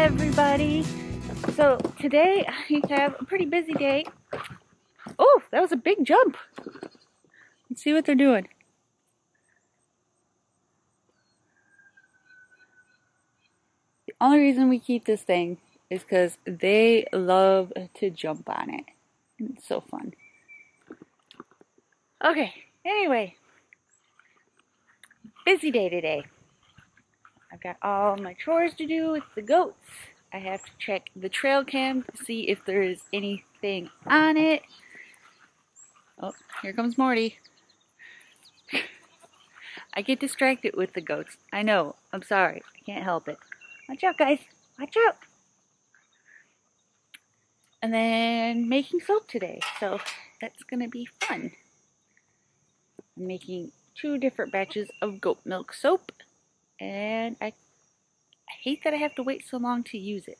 everybody. So today I have a pretty busy day. Oh, that was a big jump. Let's see what they're doing. The only reason we keep this thing is because they love to jump on it. And it's so fun. Okay, anyway. Busy day today. I've got all my chores to do with the goats. I have to check the trail cam to see if there is anything on it. Oh, here comes Morty. I get distracted with the goats. I know. I'm sorry. I can't help it. Watch out, guys. Watch out. And then making soap today. So that's going to be fun. I'm making 2 different batches of goat milk soap. And I hate that I have to wait so long to use it.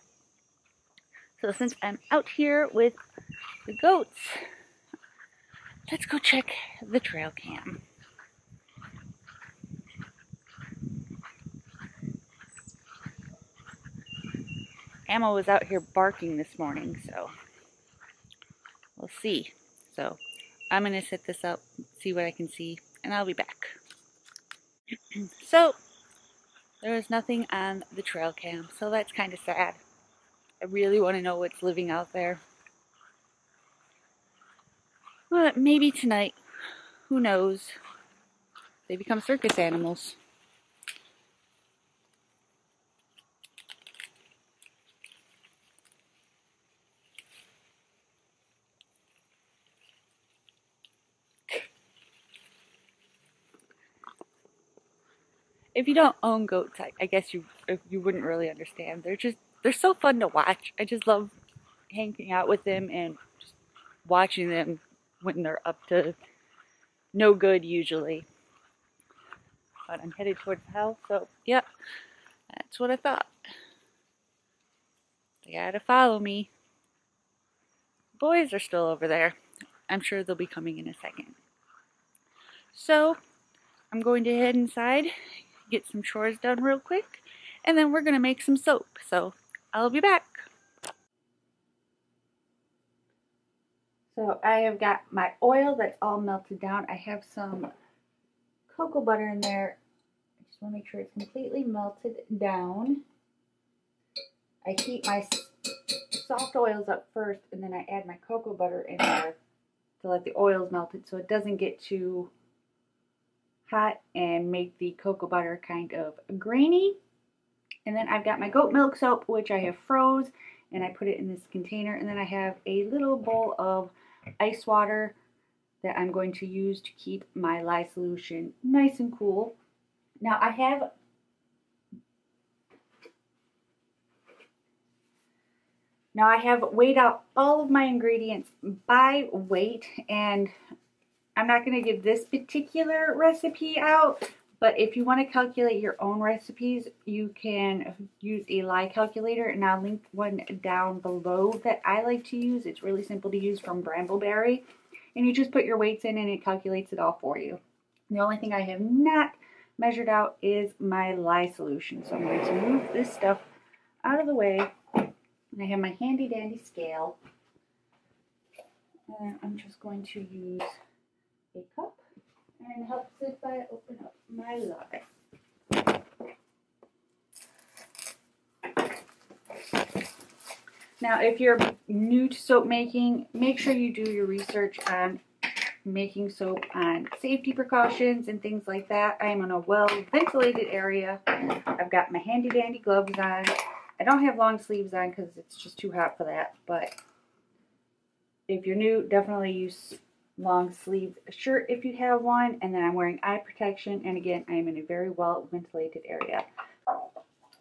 So since I'm out here with the goats, let's go check the trail cam. Emma was out here barking this morning, so we'll see. So I'm going to set this up, see what I can see, and I'll be back. So there is nothing on the trail cam, so that's kind of sad. I really want to know what's living out there. But maybe tonight, who knows? They become circus animals. If you don't own goats, I guess you wouldn't really understand. They're so fun to watch. I just love hanging out with them and just watching them when they're up to no good usually. But I'm headed towards the house, so yep, that's what I thought. They gotta follow me. Boys are still over there. I'm sure they'll be coming in a second. So I'm going to head inside, get some chores done real quick, and then we're gonna make some soap. So I'll be back. So I have got my oil that's all melted down. I have some cocoa butter in there. I just want to make sure it's completely melted down. I heat my soft oils up first, and then I add my cocoa butter in there to let the oils melted so it doesn't get too hot and make the cocoa butter kind of grainy. And then I've got my goat milk soap, which I have froze, and I put it in this container. And then I have a little bowl of ice water that I'm going to use to keep my lye solution nice and cool. Now I have weighed out all of my ingredients by weight, and I'm not going to give this particular recipe out, but if you want to calculate your own recipes, you can use a lye calculator, and I'll link one down below that I like to use. It's really simple to use from Brambleberry, and you just put your weights in and it calculates it all for you. The only thing I have not measured out is my lye solution, so I'm going to move this stuff out of the way. And I have my handy dandy scale, and I'm just going to use a cup, and it helps if I open up my lye. Now, if you're new to soap making, make sure you do your research on making soap on safety precautions and things like that. I am in a well-ventilated area. I've got my handy-dandy gloves on. I don't have long sleeves on because it's just too hot for that, but if you're new, definitely use long sleeve shirt if you have one. And then I'm wearing eye protection, and again, I am in a very well-ventilated area.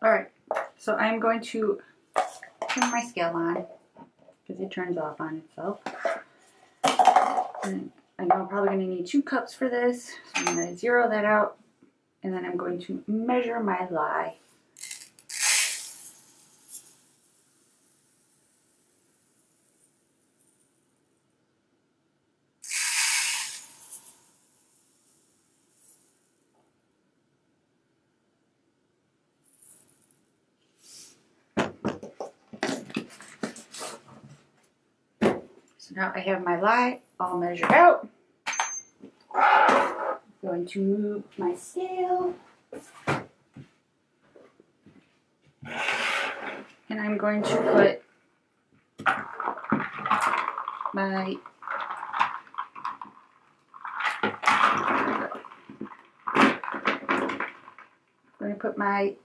Alright, so I'm going to turn my scale on because it turns off on itself. And I know I'm probably going to need 2 cups for this, so I'm going to zero that out, and then I'm going to measure my lye. So now I have my lye all measured out. I'm going to move my scale. And I'm going to put my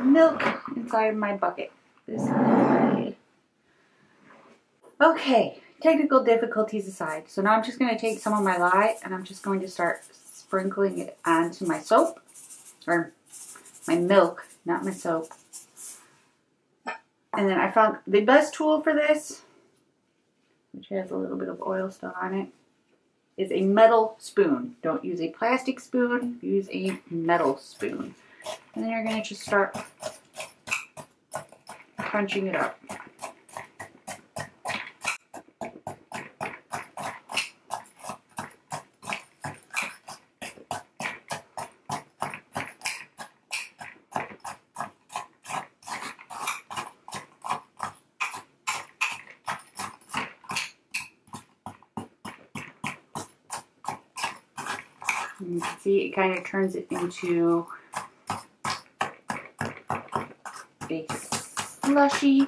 milk inside my bucket. This way. Okay, technical difficulties aside. So now I'm just going to take some of my lye and I'm just going to start sprinkling it onto my soap. Or my milk, not my soap. And then I found the best tool for this, which has a little bit of oil still on it, is a metal spoon. Don't use a plastic spoon, use a metal spoon. And then you're going to just start crunching it up. You can see it kind of turns it into a slushy.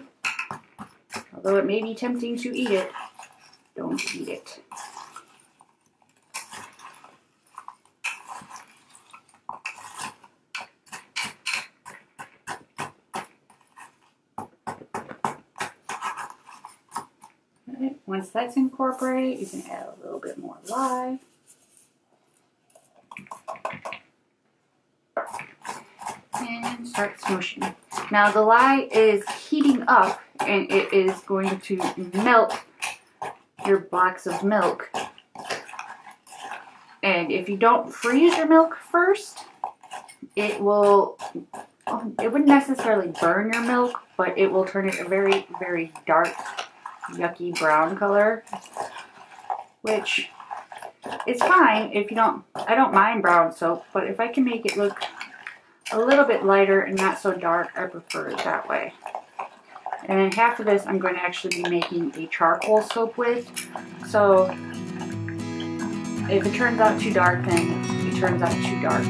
Although it may be tempting to eat it, don't eat it. Right. Once that's incorporated, you can add a little bit more lye. And start smooshing. Now the lye is heating up and it is going to melt your blocks of milk. And if you don't freeze your milk first, it wouldn't necessarily burn your milk, but it will turn it a very, very dark, yucky brown color, which is fine if you don't. I don't mind brown soap, but if I can make it look a little bit lighter and not so dark, I prefer it that way. And then half of this I'm going to actually be making a charcoal soap with. So if it turns out too dark, then it turns out too dark.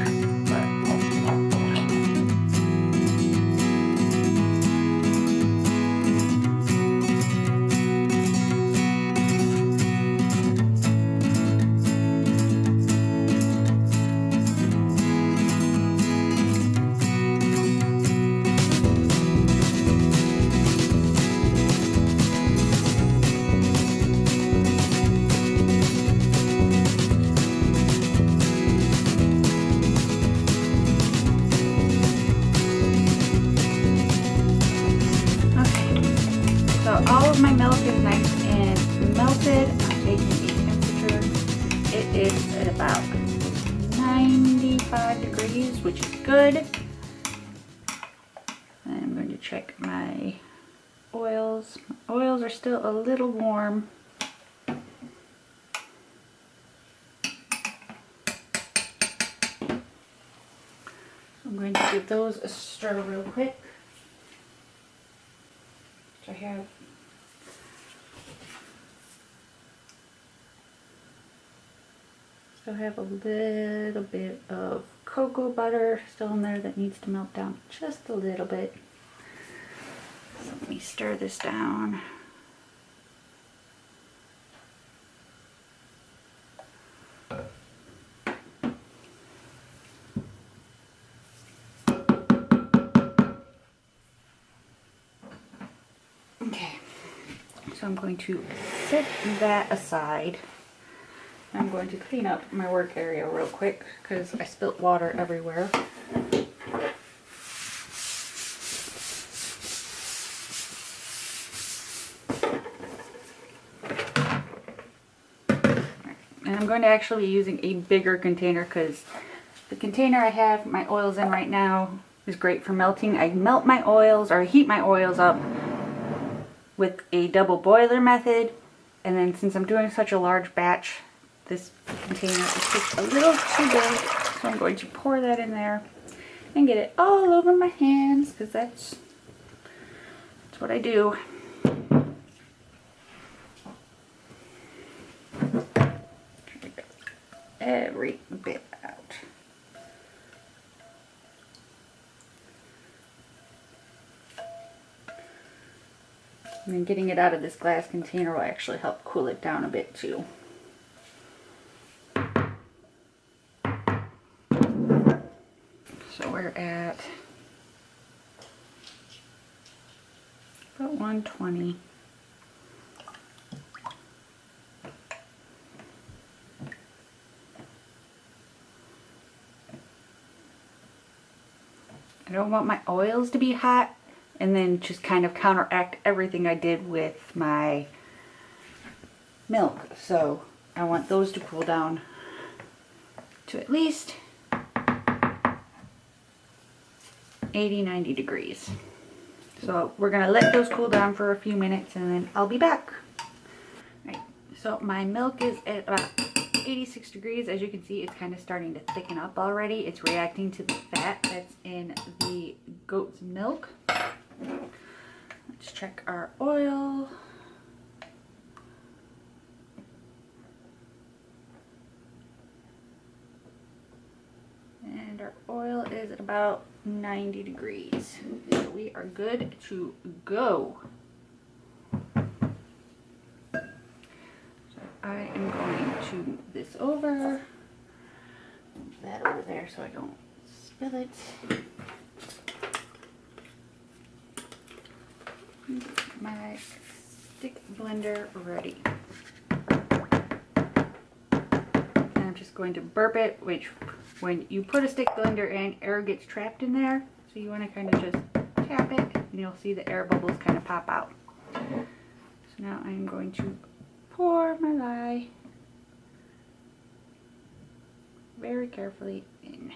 All of my milk is nice and melted. I'm taking a temperature. It is at about 95 degrees, which is good. I'm going to check my oils. My oils are still a little warm. I'm going to give those a stir real quick. I have a little bit of cocoa butter still in there that needs to melt down just a little bit. So let me stir this down. Okay, so I'm going to set that aside. I'm going to clean up my work area real quick because I spilt water everywhere. And I'm going to actually be using a bigger container because the container I have my oils in right now is great for melting. I melt my oils or heat my oils up with a double boiler method, and then since I'm doing such a large batch, this container is just a little too big, so I'm going to pour that in there and get it all over my hands because that's what I do. every bit out. And then getting it out of this glass container will actually help cool it down a bit too. So we're at about 120. I don't want my oils to be hot and then just kind of counteract everything I did with my milk. So I want those to cool down to at least 80-90 degrees. So we're gonna let those cool down for a few minutes and then I'll be back. Right, so my milk is at about 86 degrees. As you can see, it's kind of starting to thicken up already. It's reacting to the fat that's in the goat's milk. Let's check our oil. And our oil is at about 90 degrees. So we are good to go. So I am going to move this over. Move that over there so I don't spill it. Get my stick blender ready. And I'm just going to burp it, which when you put a stick blender in, air gets trapped in there. So you want to kind of just tap it and you'll see the air bubbles kind of pop out. So now I'm going to pour my lye very carefully in.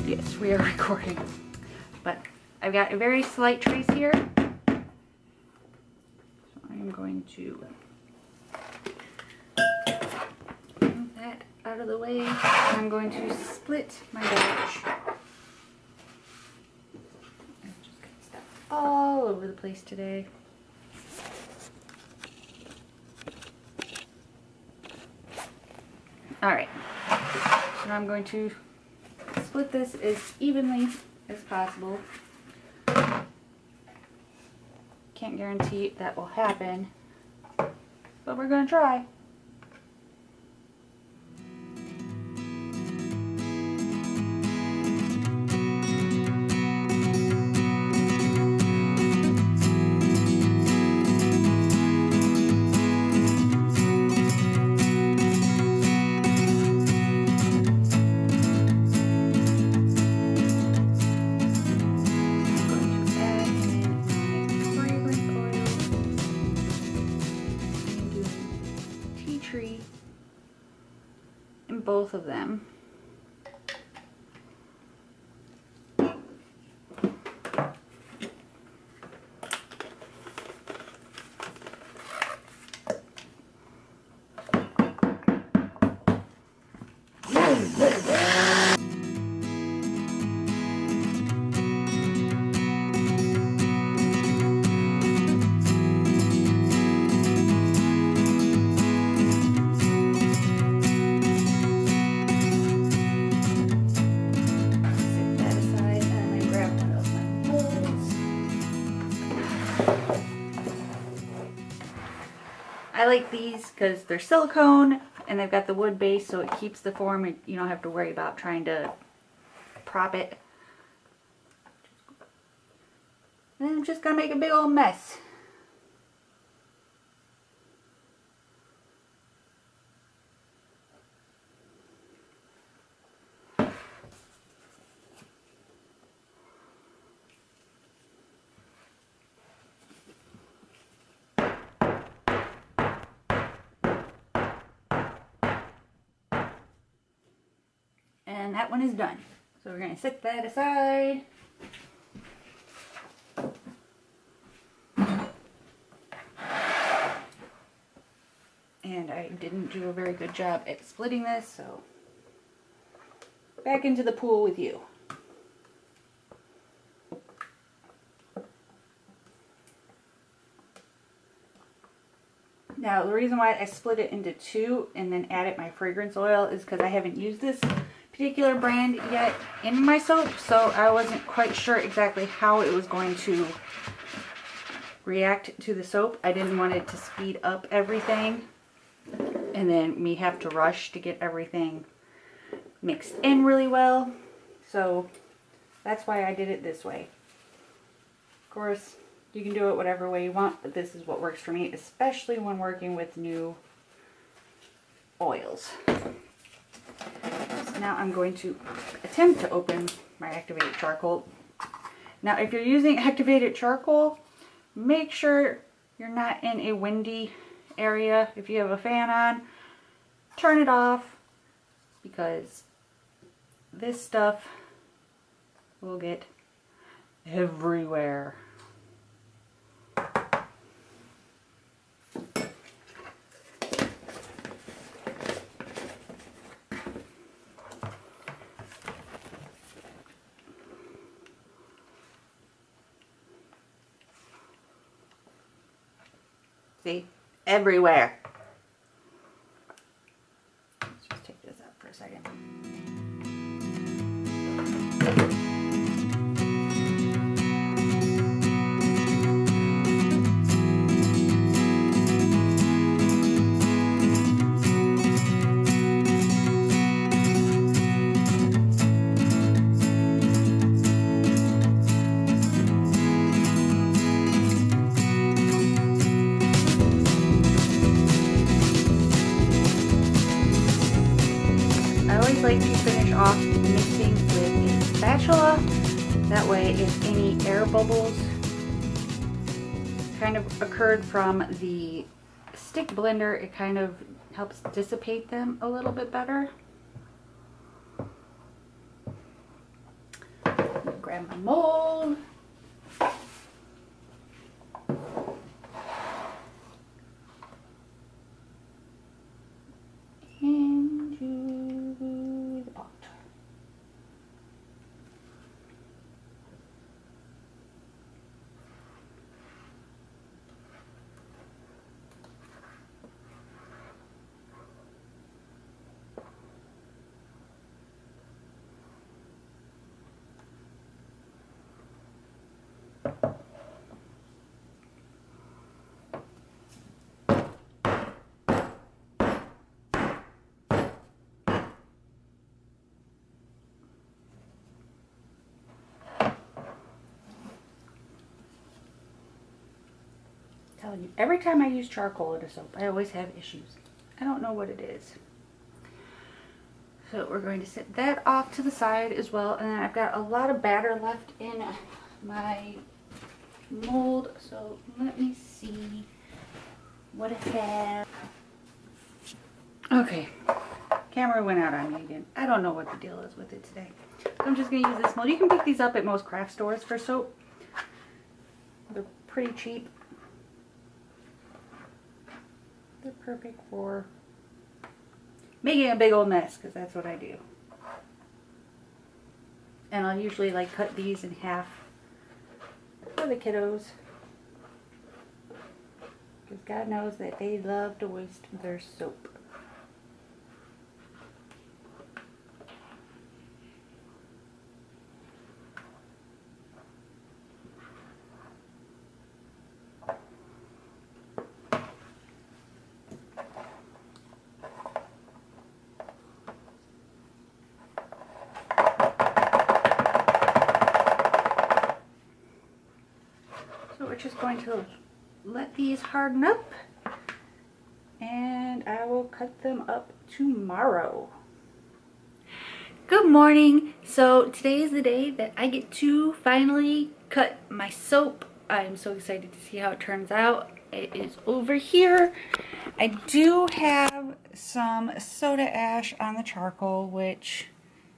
Yes, we are recording, but I've got a very slight trace here, so I'm going to move that out of the way. I'm going to split my batch. I'm just got stuff all over the place today. Alright, so I'm going to split this as evenly as possible. Can't guarantee that will happen, but we're going to try. In both of them. I like these because they're silicone and they've got the wood base, so it keeps the form and you don't have to worry about trying to prop it. And I'm just gonna make a big old mess. And that one is done. So we're going to set that aside. And I didn't do a very good job at splitting this, so back into the pool with you. Now the reason why I split it into two and then added my fragrance oil is because I haven't used this particular brand yet in my soap, so I wasn't quite sure exactly how it was going to react to the soap. I didn't want it to speed up everything and then me have to rush to get everything mixed in really well. So that's why I did it this way. Of course, you can do it whatever way you want, but this is what works for me, especially when working with new oils. So now I'm going to attempt to open my activated charcoal. Now if you're using activated charcoal, make sure you're not in a windy area. If you have a fan on, turn it off, because this stuff will get everywhere. See? Everywhere. Let's just take this out for a second. Like to finish off mixing with a spatula. That way, if any air bubbles kind of occurred from the stick blender, it kind of helps dissipate them a little bit better. Grab my mold. Telling you, every time I use charcoal in a soap, I always have issues. I don't know what it is. So we're going to set that off to the side as well. And then I've got a lot of batter left in my mold. So let me see what I have. Okay, camera went out on me again. I don't know what the deal is with it today. So I'm just going to use this mold. You can pick these up at most craft stores for soap. They're pretty cheap. They're perfect for making a big old mess, because that's what I do. And I'll usually like cut these in half for the kiddos, because God knows that they love to waste their soap. just going to let these harden up, and I will cut them up tomorrow. Good morning. So today is the day that I get to finally cut my soap. I'm so excited to see how it turns out. It is over here. I do have some soda ash on the charcoal, which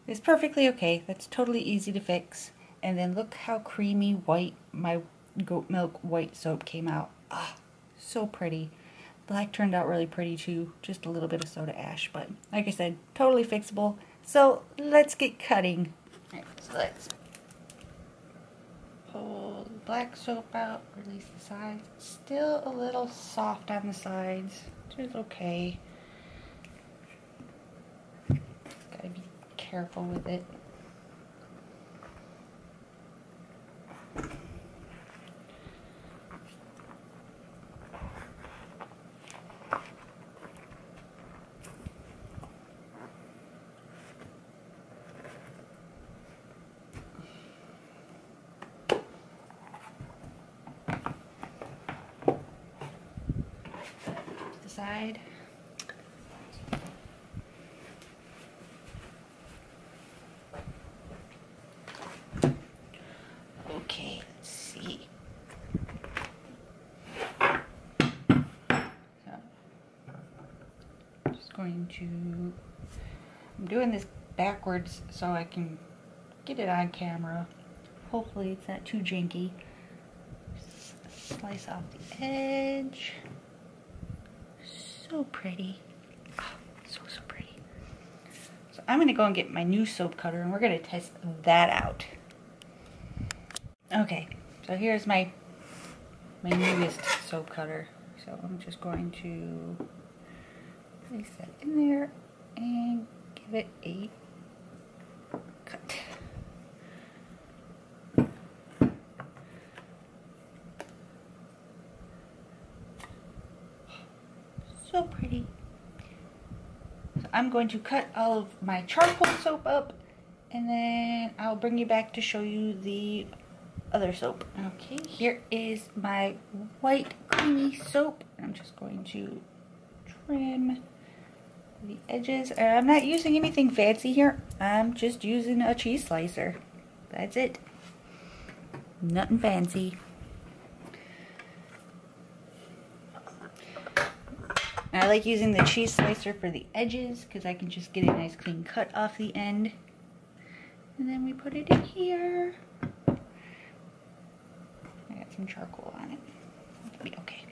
is perfectly okay. That's totally easy to fix. And then look how creamy white my goat milk white soap came out. Ah, so pretty. Black turned out really pretty too. Just a little bit of soda ash, but like I said, totally fixable. So let's get cutting. All right, so let's pull the black soap out, release the sides. It's still a little soft on the sides, which is okay. Gotta be careful with it. Side. Okay, let's see. So, I'm just going to, I'm doing this backwards so I can get it on camera. Hopefully it's not too janky. Slice off the edge. So pretty. Oh, so pretty. So I'm going to go and get my new soap cutter and we're going to test that out. Okay, so here's my newest soap cutter. So I'm just going to place that in there and give it a cut. So pretty. So I'm going to cut all of my charcoal soap up and then I'll bring you back to show you the other soap. Okay, here is my white creamy soap. I'm just going to trim the edges. I'm not using anything fancy here. I'm just using a cheese slicer. That's it. Nothing fancy. I like using the cheese slicer for the edges because I can just get a nice clean cut off the end. And then we put it in here. I got some charcoal on it. It'll be okay.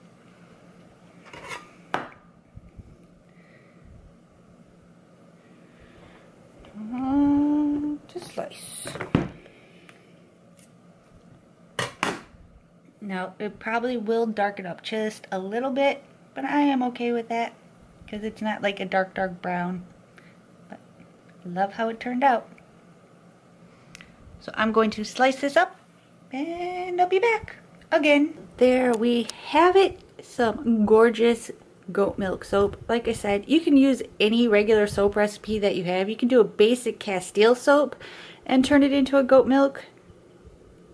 To slice. Now, it probably will darken up just a little bit. But I am okay with that because it's not like a dark brown. But I love how it turned out. So I'm going to slice this up and I'll be back again. There we have it. Some gorgeous goat milk soap. Like I said, you can use any regular soap recipe that you have. You can do a basic Castile soap and turn it into a goat milk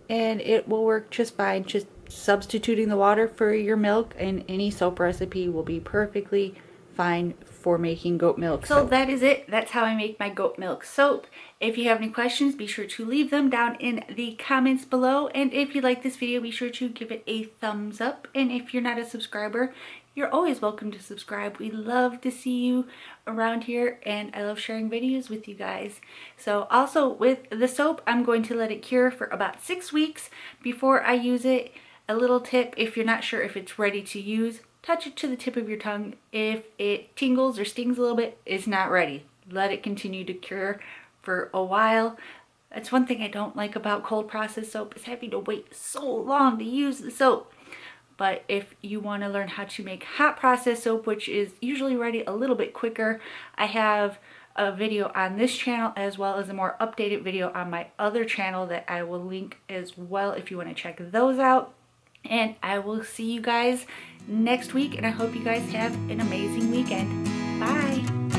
and it will work just fine. Just substituting the water for your milk and any soap recipe will be perfectly fine for making goat milk soap. So that is it. That's how I make my goat milk soap. If you have any questions, be sure to leave them down in the comments below. And if you like this video, be sure to give it a thumbs up. And if you're not a subscriber, you're always welcome to subscribe. We love to see you around here and I love sharing videos with you guys. So also with the soap, I'm going to let it cure for about 6 weeks before I use it. A little tip, if you're not sure if it's ready to use, touch it to the tip of your tongue. If it tingles or stings a little bit, it's not ready. Let it continue to cure for a while. That's one thing I don't like about cold process soap is having to wait so long to use the soap. But if you want to learn how to make hot process soap, which is usually ready a little bit quicker, I have a video on this channel as well as a more updated video on my other channel that I will link as well if you want to check those out. And I will see you guys next week and I hope you guys have an amazing weekend. Bye!